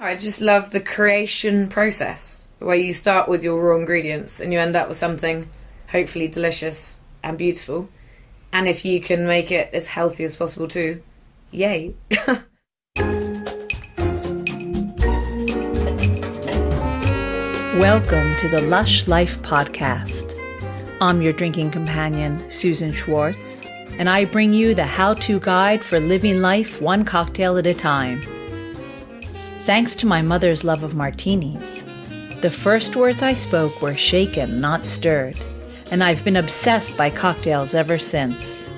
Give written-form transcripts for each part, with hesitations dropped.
I just love the creation process, where you start with your raw ingredients and you end up with something hopefully delicious and beautiful. And if you can make it as healthy as possible too, yay. Welcome to the Lush Life podcast. I'm your drinking companion, Susan Schwartz, and I bring you the how-to guide for living life one cocktail at a time. Thanks to my mother's love of martinis, the first words I spoke were shaken, not stirred, and I've been obsessed by cocktails ever since.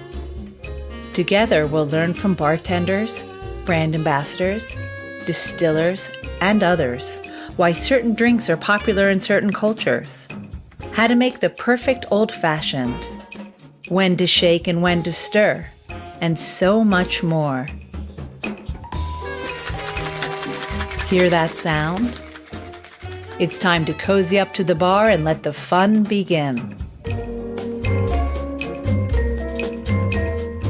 Together, we'll learn from bartenders, brand ambassadors, distillers, and others why certain drinks are popular in certain cultures, how to make the perfect old-fashioned, when to shake and when to stir, and so much more. Hear that sound? It's time to cozy up to the bar and let the fun begin.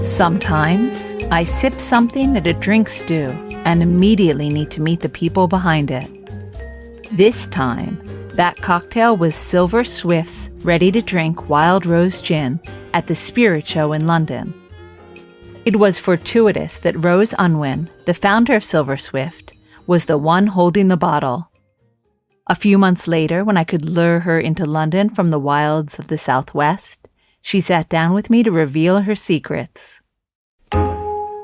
Sometimes I sip something at a drink stew and immediately need to meet the people behind it. This time, that cocktail was Silver Swift's ready-to-drink Wild Rose Gin at the Spirit Show in London. It was fortuitous that Rose Unwin, the founder of Silver Swift, was the one holding the bottle. A few months later, when I could lure her into London from the wilds of the Southwest, she sat down with me to reveal her secrets. I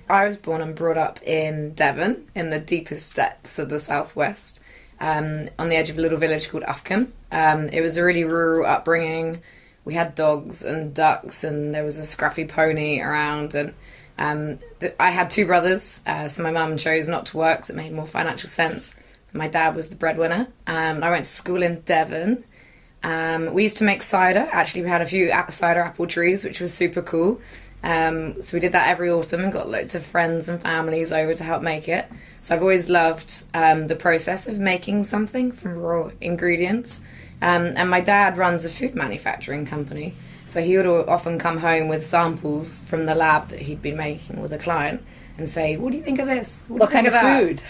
was born and brought up in Devon, in the deepest depths of the southwest, on the edge of a little village called Ufcombe. It was a really rural upbringing. We had dogs and ducks, and there was a scruffy pony around. And I had two brothers, so my mum chose not to work, so it made more financial sense. My dad was the breadwinner. I went to school in Devon. We used to make cider. Actually, we had a few cider apple trees, which was super cool. So we did that every autumn and got loads of friends and families over to help make it. So I've always loved the process of making something from raw ingredients. And my dad runs a food manufacturing company. So he would often come home with samples from the lab that he'd been making with a client and say, what do you think of this? What kind of food?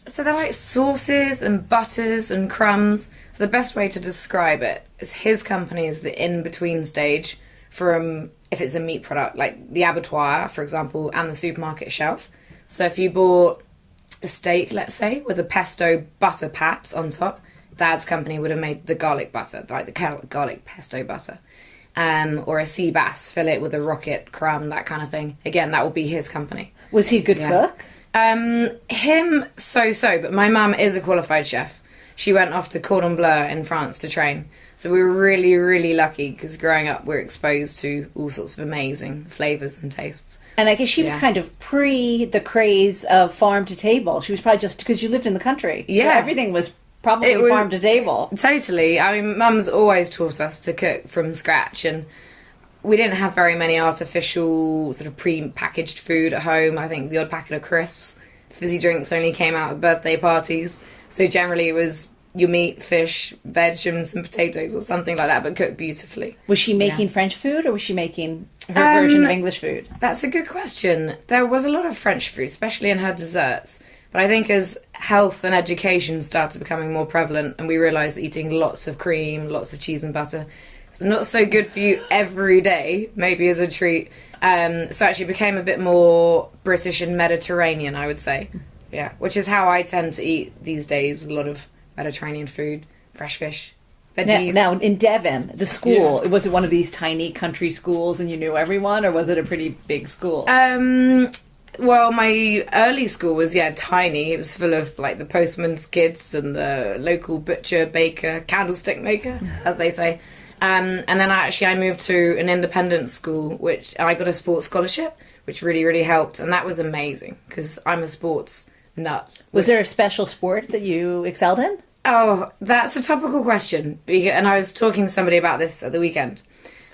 So they're like sauces and butters and crumbs. So the best way to describe it is his company is the in-between stage from, if it's a meat product, like the abattoir, for example, and the supermarket shelf. So if you bought a steak, let's say, with a pesto butter pat on top, Dad's company would have made the garlic butter, like the garlic pesto butter. Or a sea bass fillet with a rocket crumb, that kind of thing. Again, that would be his company. Was he a good cook? Him, so-so, but my mum is a qualified chef. She went off to Cordon Bleu in France to train. So we were really, really lucky because growing up we're exposed to all sorts of amazing flavours and tastes. And I guess she was kind of pre the craze of farm to table. She was probably just because you lived in the country. Yeah. So everything was probably farm to table. Totally. I mean, Mum's always taught us to cook from scratch, and we didn't have very many artificial sort of pre-packaged food at home. I think the odd packet of crisps. Fizzy drinks only came out at birthday parties. So generally it was your meat, fish, veg and some potatoes or something like that, but cooked beautifully. Was she making French food, or was she making her version of English food? That's a good question. There was a lot of French food, especially in her desserts. But I think as health and education started becoming more prevalent and we realised that eating lots of cream, lots of cheese and butter is not so good for you every day, maybe as a treat. So actually it became a bit more British and Mediterranean, I would say. Yeah, which is how I tend to eat these days, with a lot of Mediterranean food, fresh fish, veggies. Now in Devon, the school, was it one of these tiny country schools and you knew everyone, or was it a pretty big school? Well, my early school was, tiny. It was full of, like, the postman's kids and the local butcher, baker, candlestick maker, as they say. And then I moved to an independent school, which I got a sports scholarship, which really, really helped. And that was amazing, because I'm a sports nut. Was there a special sport that you excelled in? Oh, that's a topical question. And I was talking to somebody about this at the weekend.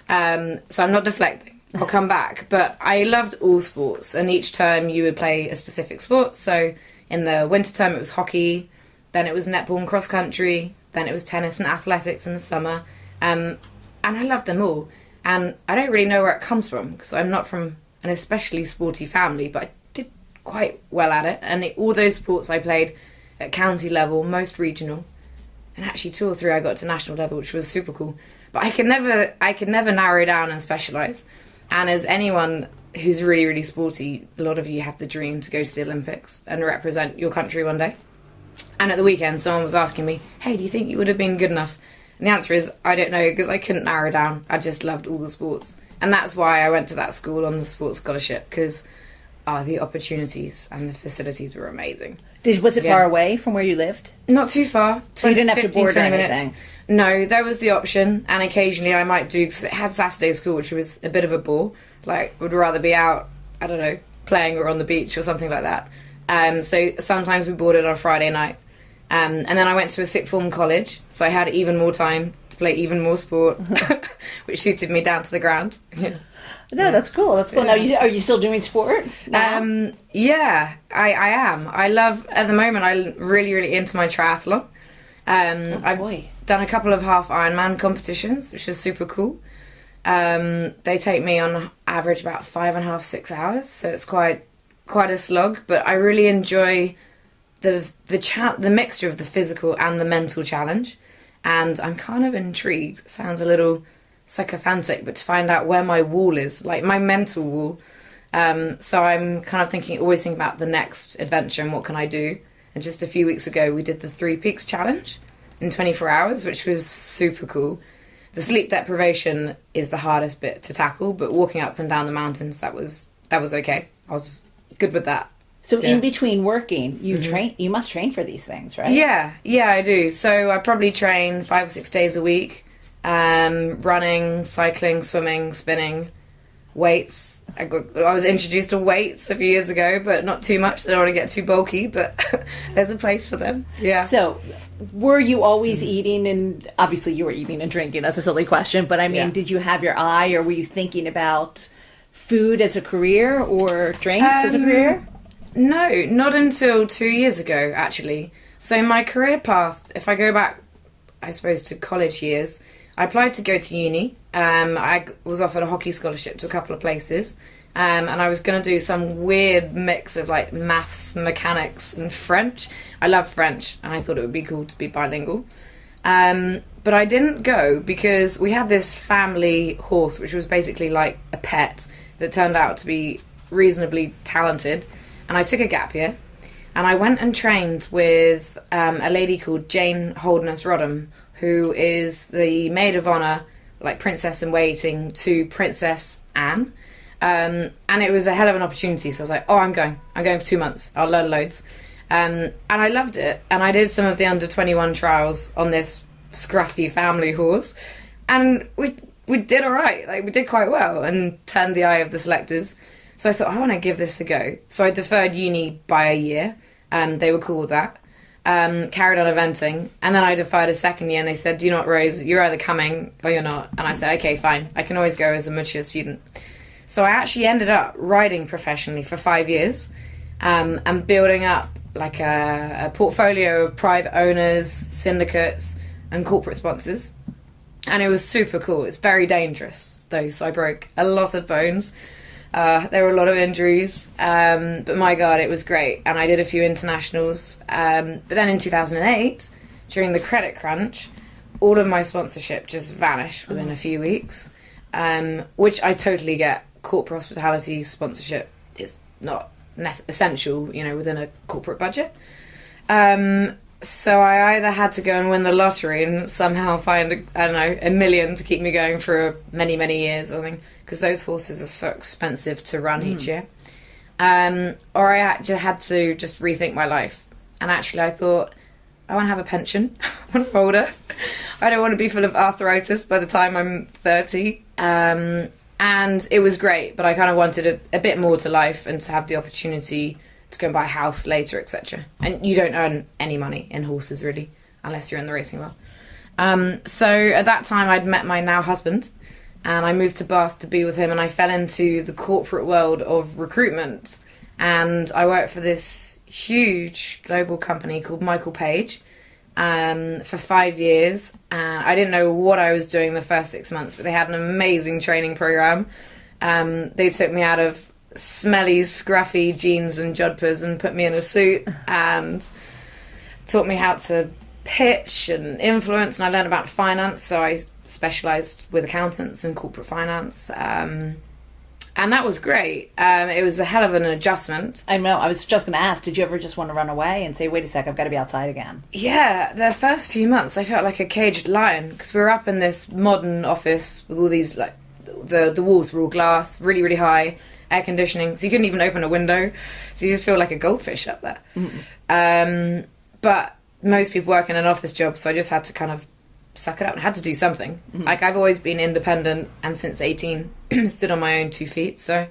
So I'm not deflecting. I'll come back. But I loved all sports, and each term you would play a specific sport. So in the winter term it was hockey, then it was netball and cross country, then it was tennis and athletics in the summer. And I loved them all. And I don't really know where it comes from, because I'm not from an especially sporty family, but I did quite well at it. And all those sports I played at county level, most regional, and actually 2 or 3 I got to national level, which was super cool. But I could never narrow down and specialise. And as anyone who's really, really sporty, a lot of you have the dream to go to the Olympics and represent your country one day. And at the weekend, someone was asking me, hey, do you think you would have been good enough? And the answer is, I don't know, because I couldn't narrow down. I just loved all the sports. And that's why I went to that school on the sports scholarship, because the opportunities and the facilities were amazing. Was it far away from where you lived? Not too far. So you didn't have to board or anything? Minutes. No, there was the option, and occasionally I might do, because it had Saturday school, which was a bit of a bore. Like, would rather be out, I don't know, playing or on the beach or something like that. So sometimes we boarded on Friday night. And then I went to a sixth form college, so I had even more time to play even more sport, which suited me down to the ground. Yeah. No, that's cool. That's cool. Yeah. Now, are you still doing sport now? Yeah, I am. I love, at the moment, I'm really, really into my triathlon. I've done a couple of half Ironman competitions, which is super cool. They take me on average about 5.5, 6 hours, so it's quite a slog. But I really enjoy the mixture of the physical and the mental challenge, and I'm kind of intrigued. It sounds a little sycophantic, but to find out where my wall is, like my mental wall. So I'm kind of always thinking about the next adventure and what can I do. And just a few weeks ago, we did the 3 Peaks Challenge in 24 hours, which was super cool. The sleep deprivation is the hardest bit to tackle, but walking up and down the mountains, that was okay. I was good with that. So in between working, you must train for these things, right? Yeah, I do. So I probably train 5 or 6 days a week, running, cycling, swimming, spinning, weights. I was introduced to weights a few years ago, but not too much. I don't want to get too bulky, but there's a place for them. Yeah. So were you always eating, and obviously you were eating and drinking, that's a silly question, but I mean, did you have your eye, or were you thinking about food as a career or drinks as a career? No, not until 2 years ago, actually. So my career path, if I go back, I suppose, to college years, I applied to go to uni. I was offered a hockey scholarship to a couple of places. And I was going to do some weird mix of like maths, mechanics and French. I love French and I thought it would be cool to be bilingual. But I didn't go because we had this family horse, which was basically like a pet that turned out to be reasonably talented. And I took a gap year and I went and trained with a lady called Jane Holderness Rodham, who is the maid of honour, like princess in waiting to Princess Anne. And it was a hell of an opportunity. So I was like, I'm going for 2 months. I'll learn loads. And I loved it. And I did some of the under 21 trials on this scruffy family horse. And we did all right. Like, we did quite well and turned the eye of the selectors. So I thought, I want to give this a go. So I deferred uni by a year. They were cool with that. Carried on eventing. And then I deferred a second year and they said, do you know what, Rose, you're either coming or you're not. And I said, okay, fine. I can always go as a mature student. So I actually ended up riding professionally for 5 years and building up like a portfolio of private owners, syndicates and corporate sponsors. And it was super cool. It's very dangerous though, so I broke a lot of bones. There were a lot of injuries, but my God, it was great. And I did a few internationals. But then in 2008, during the credit crunch, all of my sponsorship just vanished within a few weeks, which I totally get. Corporate hospitality sponsorship is not essential, within a corporate budget. So I either had to go and win the lottery and somehow find, $1 million to keep me going for many, many years, I think, because those horses are so expensive to run each year. Or I had to just rethink my life. And actually I thought, I want to have a pension when I'm older. I don't want to be full of arthritis by the time I'm 30. And it was great, but I kind of wanted a bit more to life and to have the opportunity to go and buy a house later, etc. And you don't earn any money in horses, really, unless you're in the racing world. So at that time, I'd met my now husband, and I moved to Bath to be with him, and I fell into the corporate world of recruitment. And I worked for this huge global company called Michael Page for 5 years, and I didn't know what I was doing the first 6 months, but they had an amazing training program. They took me out of smelly, scruffy jeans and jodhpurs and put me in a suit and taught me how to pitch and influence, and I learned about finance, so I specialised with accountants and corporate finance. And that was great. It was a hell of an adjustment. I know. I was just going to ask, did you ever just want to run away and say, wait a sec, I've got to be outside again? Yeah, the first few months I felt like a caged lion, because we were up in this modern office with all these, like, the walls were all glass, really, really high, air conditioning, so you couldn't even open a window, so you just feel like a goldfish up there. But most people work in an office job, so I just had to kind of suck it up and had to do something. Like, I've always been independent, and since 18 stood on my own 2 feet, so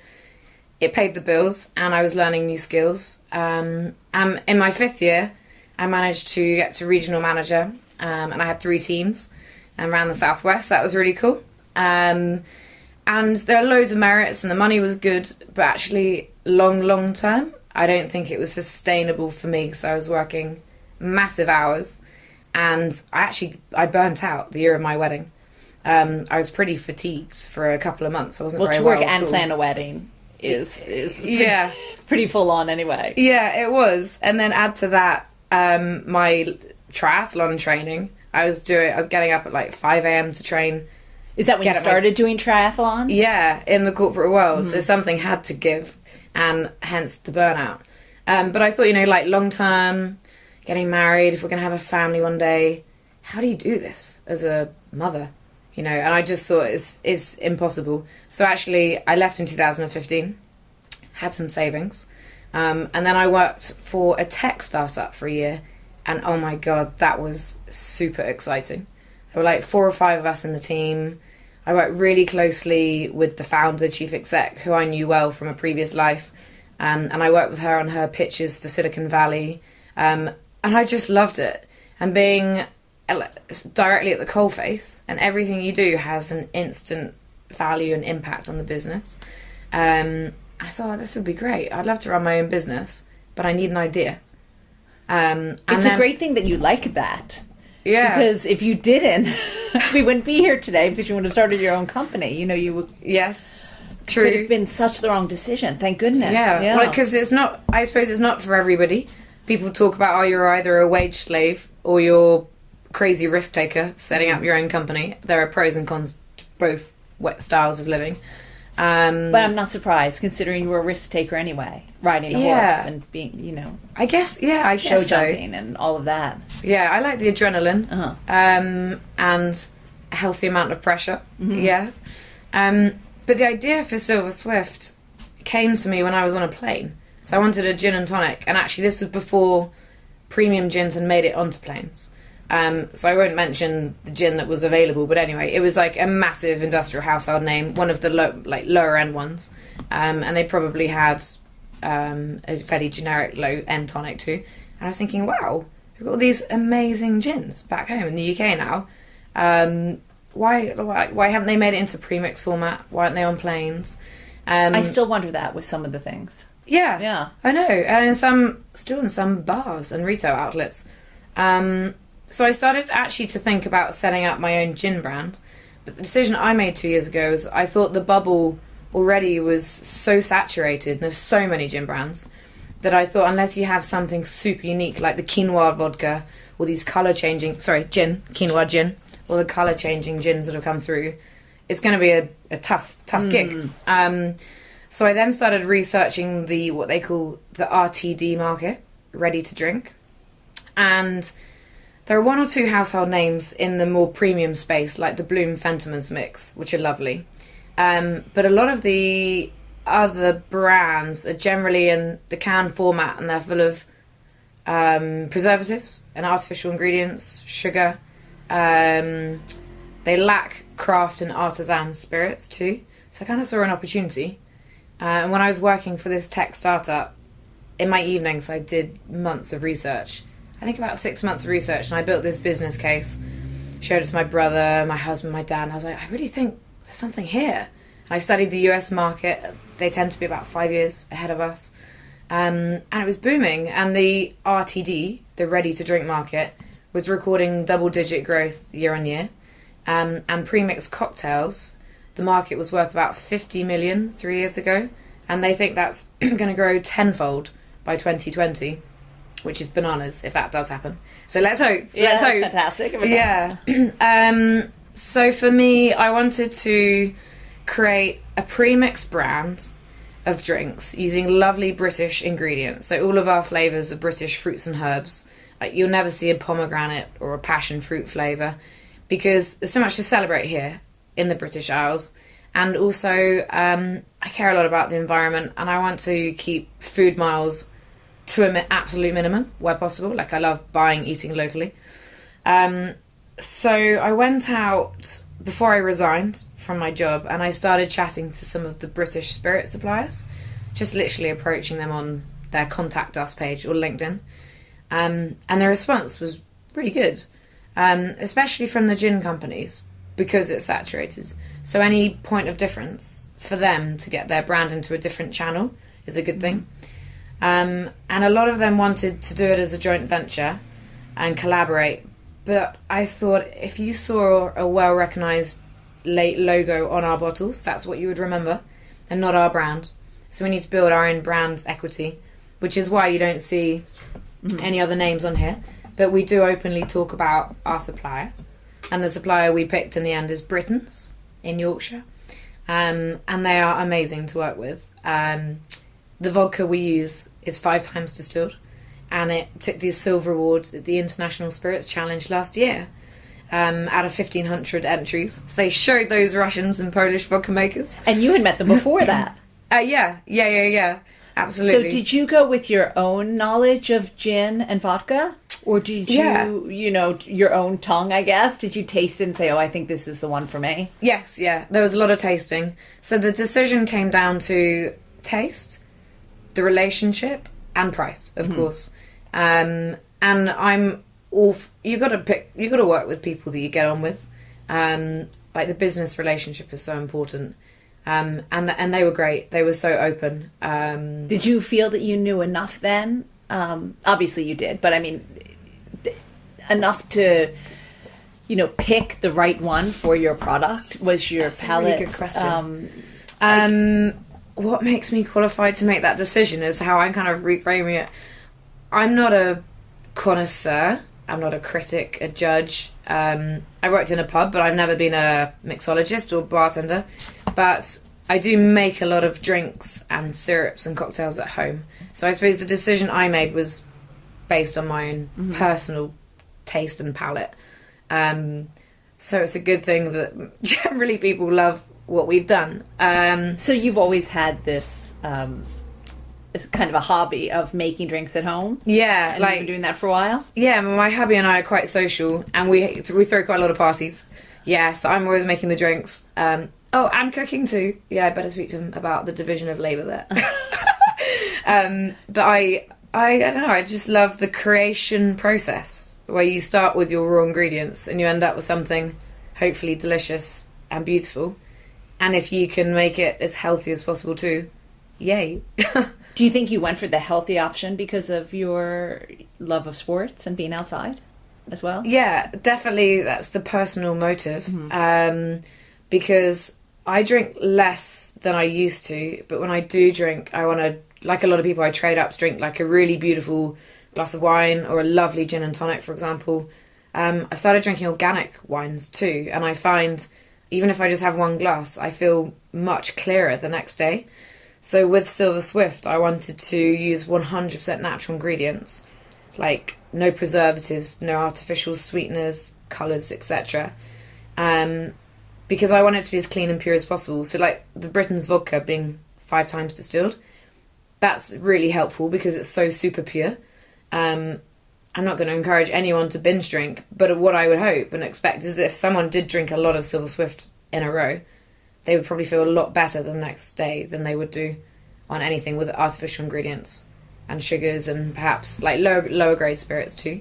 it paid the bills and I was learning new skills. In my 5th year I managed to get to regional manager, and I had 3 teams around the southwest. That was really cool. And there are loads of merits and the money was good, but actually long term I don't think it was sustainable for me, because I was working massive hours. And I burnt out the year of my wedding. I was pretty fatigued for a couple of months. I wasn't very well to work at and all. plan a wedding is yeah, pretty full on anyway. Yeah, it was. And then add to that my triathlon training. I was getting up at like 5 a.m. to train. Is that when you started doing triathlons? Yeah, in the corporate world. So something had to give, and hence the burnout. But I thought, like long term, getting married, if we're going to have a family one day, how do you do this as a mother? And I just thought it's impossible. So actually, I left in 2015, had some savings, and then I worked for a tech startup for a year, and oh my God, that was super exciting. There were like 4 or 5 of us in the team. I worked really closely with the founder, chief exec, who I knew well from a previous life, and I worked with her on her pitches for Silicon Valley. And I just loved it. And being directly at the coalface, and everything you do has an instant value and impact on the business. I thought, this would be great. I'd love to run my own business, but I need an idea. It's a great thing that you like that. Yeah. Because if you didn't, we wouldn't be here today, because you would have started your own company. You would... Yes, true. It would have been such the wrong decision. Thank goodness. Yeah. Well, because I suppose it's not for everybody. People talk about, you're either a wage slave or you're a crazy risk taker setting up your own company. There are pros and cons to both styles of living. But I'm not surprised, considering you were a risk taker anyway, riding a horse and being, I guess show so. jumping and all of that. Yeah, I like the adrenaline and a healthy amount of pressure. Yeah. But the idea for Silver Swift came to me when I was on a plane. So I wanted a gin and tonic, and actually this was before premium gins had made it onto planes. So I won't mention the gin that was available, but anyway, it was like a massive industrial household name, one of the lower end ones, and they probably had a fairly generic low end tonic too. And I was thinking, wow, we've got all these amazing gins back home in the UK now. Why haven't they made it into premix format? Why aren't they on planes? I still wonder that with some of the things. Yeah, I know, and still in some bars and retail outlets. So I started actually to think about setting up my own gin brand, but the decision I made 2 years ago was I thought the bubble already was so saturated, and there's so many gin brands, that I thought unless you have something super unique like the quinoa vodka or these quinoa gin, or the colour changing gins that have come through, it's going to be a tough gig. So I then started researching what they call the RTD market, ready to drink. And there are 1 or 2 household names in the more premium space, like the Bloom Fentimans mix, which are lovely. But a lot of the other brands are generally in the can format, and they're full of preservatives and artificial ingredients, sugar. They lack craft and artisan spirits too. So I kind of saw an opportunity. And when I was working for this tech startup, in my evenings I did months of research. I think about 6 months of research, and I built this business case, showed it to my brother, my husband, my dad, and I was like, I really think there's something here. And I studied the US market. They tend to be about 5 years ahead of us. And it was booming, and the RTD, the ready-to-drink market, was recording double-digit growth year on year. And premixed cocktails, the market was worth about 50 million 3 years ago, and they think that's going to grow tenfold by 2020, which is bananas if that does happen. So let's hope. Yeah, let's hope. Fantastic. Yeah. So for me, I wanted to create a pre-mixed brand of drinks using lovely British ingredients. So all of our flavours are British fruits and herbs. Like, you'll never see a pomegranate or a passion fruit flavour, because there's so much to celebrate here in the British Isles. And also, I care a lot about the environment, and I want to keep food miles to an absolute minimum where possible. Like, I love buying, eating locally. So I went out before I resigned from my job, and I started chatting to some of the British spirit suppliers, just literally approaching them on their Contact Us page or LinkedIn. And the response was really good, especially from the gin companies, because it's saturated. So any point of difference for them to get their brand into a different channel is a good thing. And a lot of them wanted to do it as a joint venture and collaborate. But I thought, if you saw a well-recognised logo on our bottles, that's what you would remember, and not our brand. So we need to build our own brand equity, which is why you don't see any other names on here. But we do openly talk about our supplier. And the supplier we picked in the end is Britons in Yorkshire. And they are amazing to work with. The vodka we use is 5 times distilled. And it took the silver award at the International Spirits Challenge last year, out of 1,500 entries. So they showed those Russians and Polish vodka makers. And you had met them before that. Yeah. Absolutely. So did you go with your own knowledge of gin and vodka? Or did you, your own tongue, I guess? Did you taste it and say, oh, I think this is the one for me? Yes, yeah. There was a lot of tasting. So the decision came down to taste, the relationship, and price, of course. And I'm all... You got to work with people that you get on with. Like, the business relationship is so important. And they were great. They were so open. Did you feel that you knew enough then? Obviously you did, but I mean, enough to, pick the right one for your product? Was your palate... That's a really good question. What makes me qualified to make that decision is how I'm kind of reframing it. I'm not a connoisseur. I'm not a critic, a judge. I worked in a pub, but I've never been a mixologist or bartender. But I do make a lot of drinks and syrups and cocktails at home. So I suppose the decision I made was based on my own personal taste and palate. So it's a good thing that generally people love what we've done. So you've always had this it's kind of a hobby of making drinks at home? Yeah. And you've been doing that for a while? Yeah, my hubby and I are quite social, and we throw quite a lot of parties. Yeah, so I'm always making the drinks. And cooking too. Yeah, I better speak to him about the division of labour there. But I don't know, I just love the creation process, where you start with your raw ingredients and you end up with something hopefully delicious and beautiful. And if you can make it as healthy as possible too, yay. Do you think you went for the healthy option because of your love of sports and being outside as well? Yeah, definitely that's the personal motive. Because I drink less than I used to, but when I do drink, I want to, like a lot of people, I trade up to drink like a really beautiful glass of wine or a lovely gin and tonic, for example. I started drinking organic wines too, and I find even if I just have one glass, I feel much clearer the next day. So with Silver Swift, I wanted to use 100% natural ingredients, like no preservatives, no artificial sweeteners, colours, etc. Because I want it to be as clean and pure as possible. So like the Britain's vodka being 5 times distilled, that's really helpful because it's so super pure. I'm not going to encourage anyone to binge drink, but what I would hope and expect is that if someone did drink a lot of Silver Swift in a row, they would probably feel a lot better the next day than they would do on anything with artificial ingredients and sugars and perhaps like lower grade spirits too.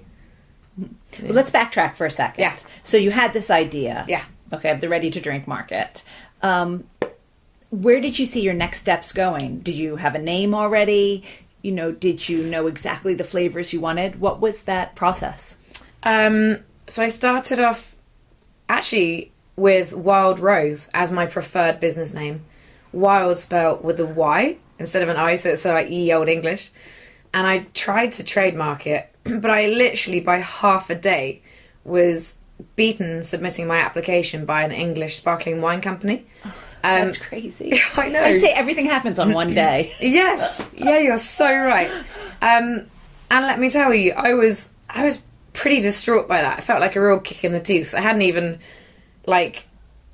Well, let's backtrack for a second. Yeah. So you had this idea. Yeah. Okay, of the ready-to-drink market. Where did you see your next steps going? Did you have a name already? Did you know exactly the flavors you wanted? What was that process? So I started off actually with Wild Rose as my preferred business name. Wild spelled with a Y instead of an I, so it's sort of like ye old English. And I tried to trademark it, but I literally, by half a day, was beaten submitting my application by an English sparkling wine company. That's crazy. I know. I say everything happens on one day. Yes. Yeah, you're so right. And let me tell you, I was pretty distraught by that. I felt like a real kick in the teeth. I hadn't even, like,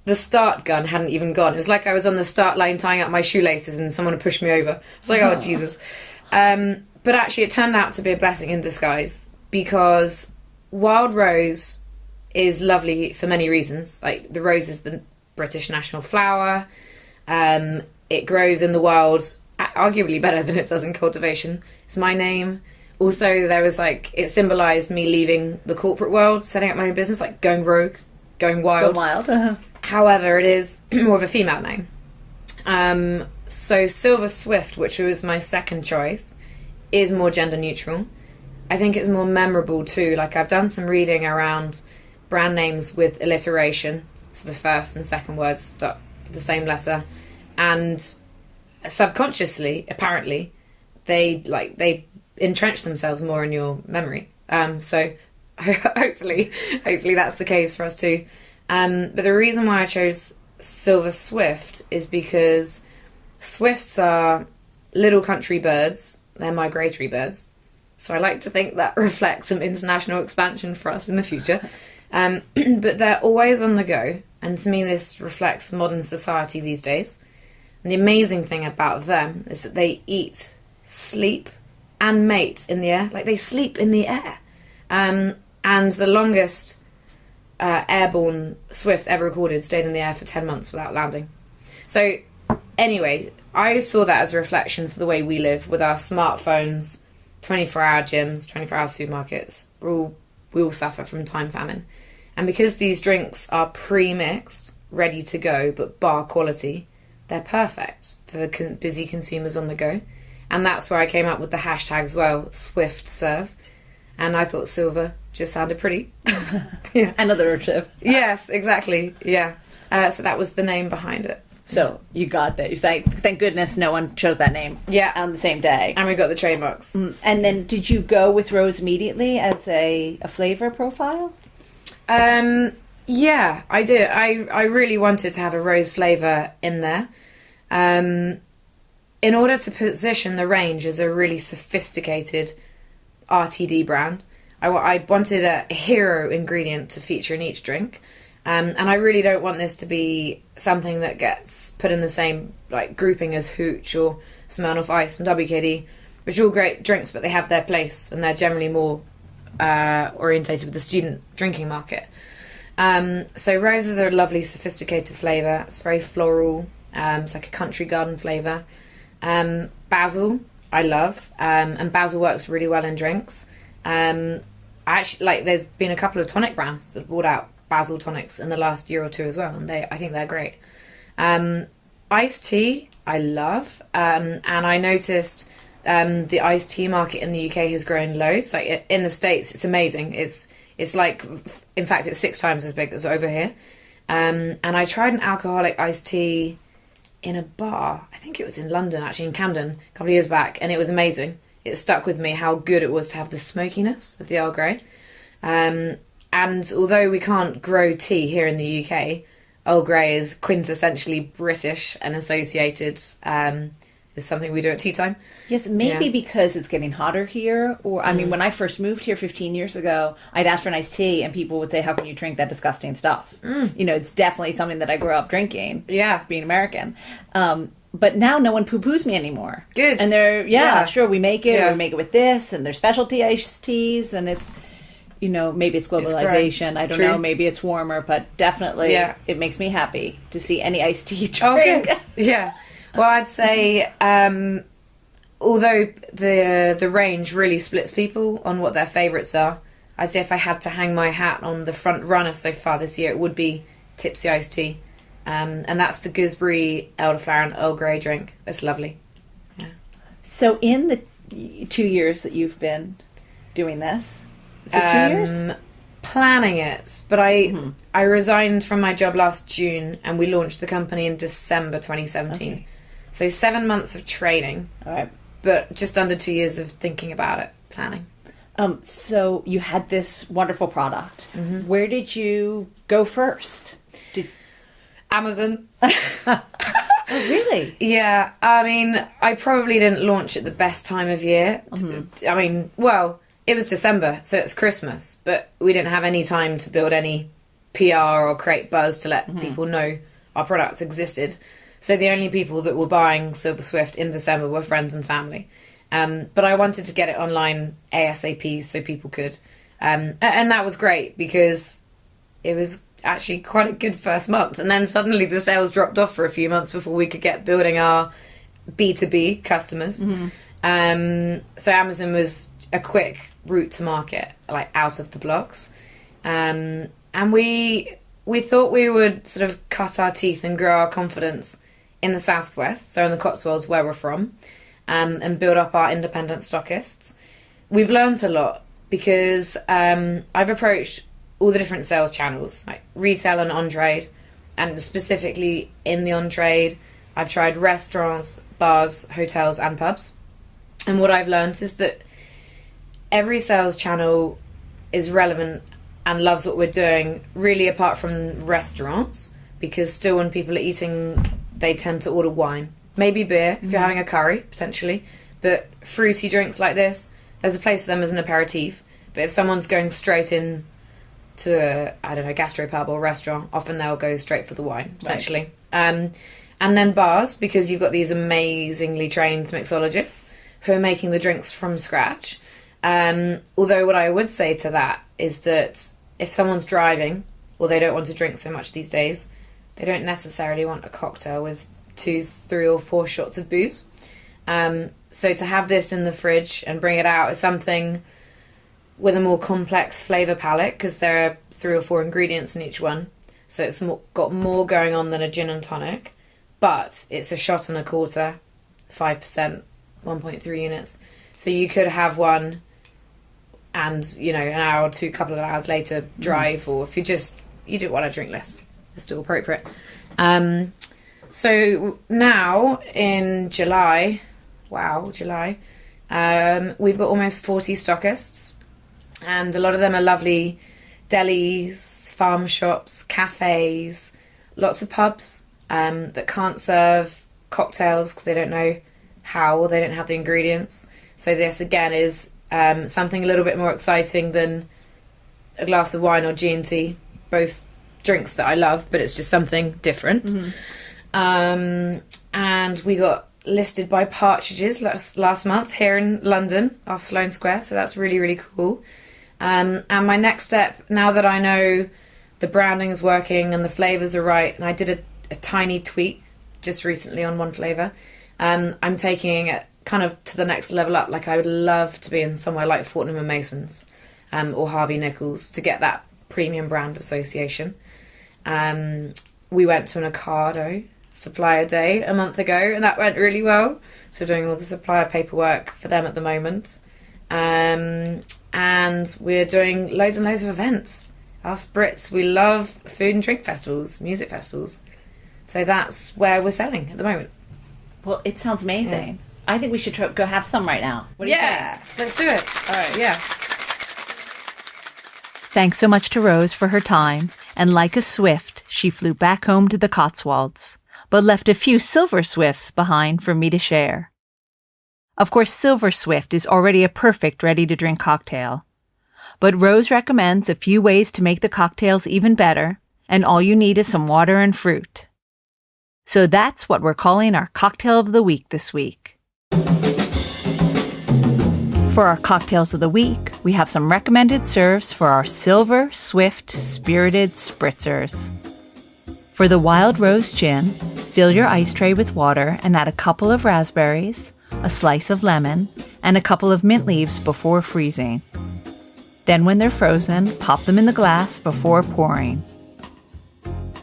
the start gun hadn't even gone. It was like I was on the start line tying up my shoelaces and someone had pushed me over. I was like, oh, Jesus. But actually, it turned out to be a blessing in disguise, because wild rose is lovely for many reasons. Like, the rose is the British national flower. It grows in the wild arguably better than it does in cultivation. It's my name. Also, there was it symbolised me leaving the corporate world, setting up my own business, like going rogue, going wild. Go wild. Uh-huh. However, it is more of a female name. So Silver Swift, which was my second choice, is more gender neutral. I think it's more memorable too. Like, I've done some reading around brand names with alliteration, so the first and second words start with the same letter, and subconsciously, apparently, they entrench themselves more in your memory. So hopefully that's the case for us too. But the reason why I chose Silver Swift is because swifts are little country birds. They're migratory birds. So I like to think that reflects some international expansion for us in the future. But they're always on the go. And to me, this reflects modern society these days. And the amazing thing about them is that they eat, sleep, and mate in the air. Like, they sleep in the air. And the longest airborne swift ever recorded stayed in the air for 10 months without landing. So anyway, I saw that as a reflection for the way we live with our smartphones, 24-hour gyms, 24-hour supermarkets. We all suffer from time famine. And because these drinks are pre-mixed, ready to go, but bar quality, they're perfect for busy consumers on the go. And that's where I came up with the hashtag as well, Swift Serve. And I thought silver just sounded pretty. Yeah. And alliterative. Yes, exactly. Yeah. So that was the name behind it. So you got that. Thank goodness no one chose that name. Yeah. On the same day. And we got the trademarks. And then did you go with rose immediately as a flavor profile? Yeah, I did. I really wanted to have a rose flavour in there. In order to position the range as a really sophisticated RTD brand, I wanted a hero ingredient to feature in each drink. And I really don't want this to be something that gets put in the same grouping as Hooch or Smirnoff Ice and WKD, which are all great drinks, but they have their place and they're generally more orientated with the student drinking market. So roses are a lovely sophisticated flavour. It's very floral. It's like a country garden flavour. Basil I love, and basil works really well in drinks. I actually there's been a couple of tonic brands that brought out basil tonics in the last year or two as well, and I think they're great. Iced tea I love, and I noticed the iced tea market in the UK has grown loads. In the States, it's amazing. It's in fact, it's 6 times as big as over here. And I tried an alcoholic iced tea in a bar. I think it was in London, actually, in Camden, a couple of years back, and it was amazing. It stuck with me how good it was to have the smokiness of the Earl Grey. And although we can't grow tea here in the UK, Earl Grey is quintessentially British and associated is something we do at tea time. Yes, maybe because it's getting hotter here. Or, I mean, when I first moved here 15 years ago, I'd ask for an iced tea and people would say, how can you drink that disgusting stuff? You know, it's definitely something that I grew up drinking. Yeah. Being American. But now no one poo-poos me anymore. Good. And they're, sure, we make it. Yeah. Or we make it with this. And there's specialty iced teas. And it's, you know, maybe it's globalization. I don't know. Maybe it's warmer. But definitely it makes me happy to see any iced tea drink. Oh, good. Yeah. Well, I'd say, although the range really splits people on what their favourites are, I'd say if I had to hang my hat on the front runner so far this year, it would be Tipsy Iced Tea. And that's the gooseberry, elderflower and Earl Grey drink. It's lovely. Yeah. So in the 2 years that you've been doing this, is it 2 years? Planning it, but I resigned from my job last June and we launched the company in December 2017. Okay. So 7 months of training, All right. but just under 2 years of thinking about it, planning. So you had this wonderful product. Mm-hmm. Where did you go first? Amazon. Oh, really? Yeah, I mean, I probably didn't launch at the best time of year. Mm-hmm. I mean, well, it was December, so it's Christmas, but we didn't have any time to build any PR or create buzz to let people know our products existed. So the only people that were buying Silver Swift in December were friends and family. But I wanted to get it online ASAP so people could. And that was great because it was actually quite a good first month. And then suddenly the sales dropped off for a few months before we could get building our B2B customers. So Amazon was a quick route to market, like out of the blocks. And we thought we would sort of cut our teeth and grow our confidence in the Southwest, so in the Cotswolds where we're from, and build up our independent stockists. We've learned a lot because I've approached all the different sales channels, like retail and on-trade, and specifically in the on-trade, I've tried restaurants, bars, hotels, and pubs. And what I've learned is that every sales channel is relevant and loves what we're doing, really apart from restaurants, because still when people are eating, they tend to order wine. Maybe beer, if you're having a curry, potentially. But fruity drinks like this, there's a place for them as an aperitif. But if someone's going straight in to a, I don't know, gastropub or restaurant, often they'll go straight for the wine, potentially. Right. And then bars, because you've got these amazingly trained mixologists who are making the drinks from scratch. Although what I would say to that is that if someone's driving, or they don't want to drink so much these days, they don't necessarily want a cocktail with 2, 3 or 4 shots of booze. So to have this in the fridge and bring it out is something with a more complex flavour palette, because there are 3 or 4 ingredients in each one. So it's got more going on than a gin and tonic. But it's a shot and a quarter, 5%, 1.3 units. So you could have one and, you know, an hour or two, couple of hours later, drive, or if you do want to drink less, it's still appropriate. So now in July, we've got almost 40 stockists, and a lot of them are lovely delis, farm shops, cafes, lots of pubs that can't serve cocktails because they don't know how, or they don't have the ingredients. So this again is something a little bit more exciting than a glass of wine or G&T, both drinks that I love, but it's just something different. And we got listed by Partridges last month here in London off Sloane Square, so that's really, really cool. And my next step, now that I know the branding is working and the flavours are right, and I did a tiny tweak just recently on one flavour, I'm taking it kind of to the next level up. Like I would love to be in somewhere like Fortnum & Mason's or Harvey Nichols to get that premium brand association. We went to an Ocado supplier day a month ago, and that went really well. So doing all the supplier paperwork for them at the moment. And we're doing loads and loads of events. Our Spritzes, we love food and drink festivals, music festivals. So that's where we're selling at the moment. Well, it sounds amazing. Yeah. I think we should go have some right now. What do you think? Let's do it. All right. Yeah. Thanks so much to Rose for her time, and like a swift, she flew back home to the Cotswolds, but left a few Silver Swifts behind for me to share. Of course, Silver Swift is already a perfect ready-to-drink cocktail, but Rose recommends a few ways to make the cocktails even better, and all you need is some water and fruit. So that's what we're calling our Cocktail of the Week this week. For our Cocktails of the Week, we have some recommended serves for our Silver Swift Spirited Spritzers. For the Wild Rose Gin, fill your ice tray with water and add a couple of raspberries, a slice of lemon, and a couple of mint leaves before freezing. Then when they're frozen, pop them in the glass before pouring.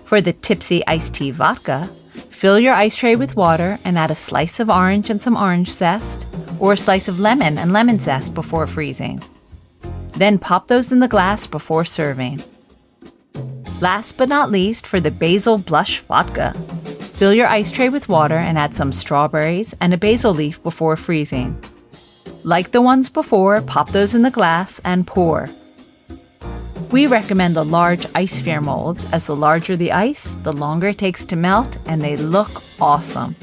For the Tipsy Iced Tea Vodka, fill your ice tray with water and add a slice of orange and some orange zest, or a slice of lemon and lemon zest before freezing. Then pop those in the glass before serving. Last but not least, for the Basil Blush Vodka, Fill your ice tray with water and add some strawberries and a basil leaf before freezing. Like the ones before, pop those in the glass and pour. We recommend the large ice sphere molds, as the larger the ice, the longer it takes to melt, and they look awesome.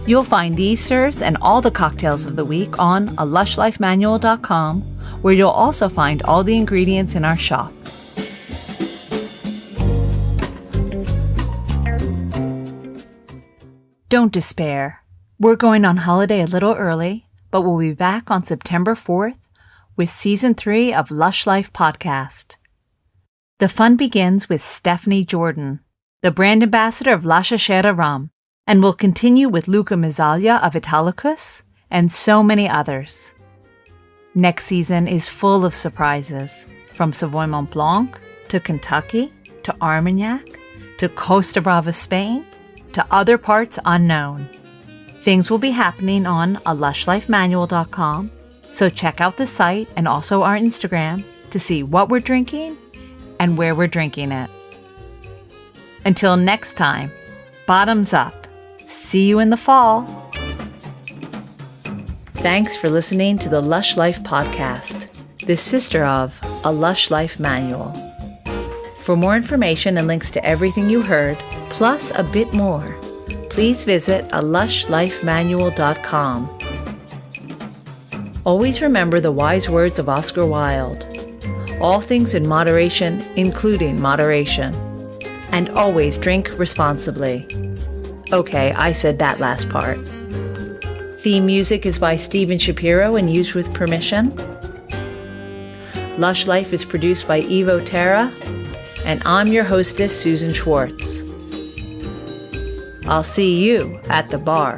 You'll find these serves and all the cocktails of the week on lushlifemanual.com, where you'll also find all the ingredients in our shop. Don't despair. We're going on holiday a little early, but we'll be back on September 4th with Season 3 of Lush Life podcast. The fun begins with Stephanie Jordan, the brand ambassador of La Chachera Rum, and will continue with Luca Mazzaglia of Italicus and so many others. Next season is full of surprises, from Savoy Mont Blanc to Kentucky to Armagnac to Costa Brava, Spain, to other parts unknown. Things will be happening on lushlifemanual.com, so check out the site and also our Instagram to see what we're drinking and where we're drinking it. Until next time, bottoms up. See you in the fall. Thanks for listening to the Lush Life podcast, the sister of A Lush Life Manual. For more information and links to everything you heard, plus a bit more, please visit lushlifemanual.com. Always remember the wise words of Oscar Wilde. All things in moderation, including moderation. And always drink responsibly. Okay, I said that last part. Theme music is by Steven Shapiro and used with permission. Lush Life is produced by Evo Terra, and I'm your hostess, Susan Schwartz. I'll see you at the bar.